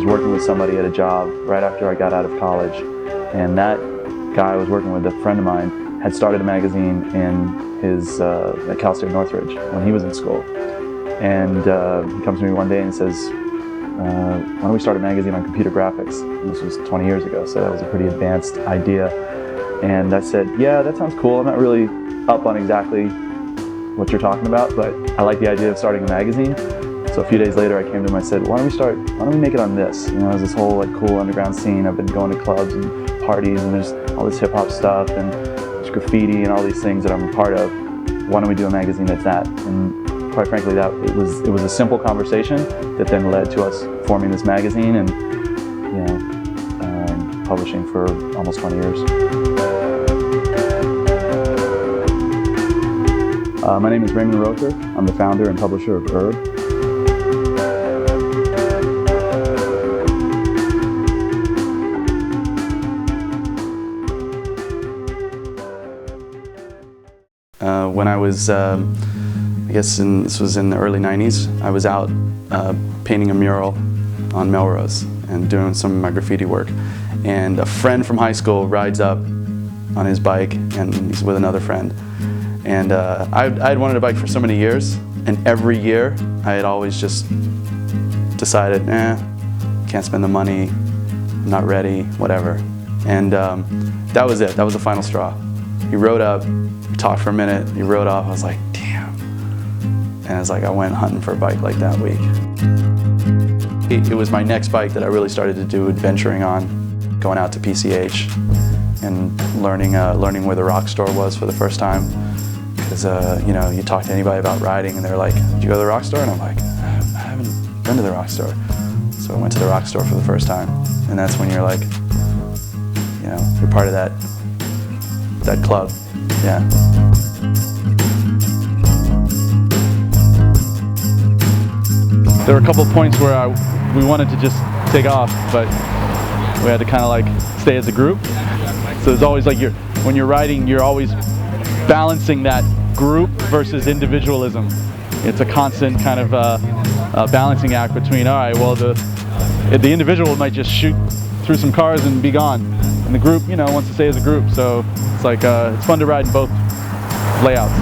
was working with somebody at a job right after I got out of college, and that guy I was working with, a friend of mine, had started a magazine in his at Cal State Northridge when he was in school. And he comes to me one day and says, why don't we start a magazine on computer graphics? And this was 20 years ago, so that was a pretty advanced idea. And I said, yeah, that sounds cool. I'm not really up on exactly what you're talking about, but I like the idea of starting a magazine. So a few days later I came to him and I said, why don't we make it on this? You know, there's this whole like cool underground scene. I've been going to clubs and parties, and there's all this hip hop stuff and there's graffiti and all these things that I'm a part of. Why don't we do a magazine that's that? And quite frankly, it was a simple conversation that then led to us forming this magazine and, you know, publishing for almost 20 years. My name is Raymond Rother. I'm the founder and publisher of Herb. When I was, I guess this was in the early 90s, I was out painting a mural on Melrose and doing some of my graffiti work. And a friend from high school rides up on his bike, and he's with another friend. And I had wanted a bike for so many years, and every year I had always just decided, can't spend the money, I'm not ready, whatever. And that was it, that was the final straw. He rode up, we talked for a minute, he rode off, I was like, damn. And it's like I went hunting for a bike like that week. It was my next bike that I really started to do adventuring on, going out to PCH and learning where the rock store was for the first time. Because you know, you talk to anybody about riding and they're like, did you go to the rock store? And I'm like, I haven't been to the rock store. So I went to the rock store for the first time. And that's when you're like, you know, you're part of that club, yeah. There were a couple of points where we wanted to just take off, but we had to kind of like stay as a group. So there's always like, when you're riding, you're always balancing that group versus individualism. It's a constant kind of balancing act between, all right, well, the individual might just shoot through some cars and be gone. And the group, you know, wants to stay as a group. So it's like, it's fun to ride in both layouts.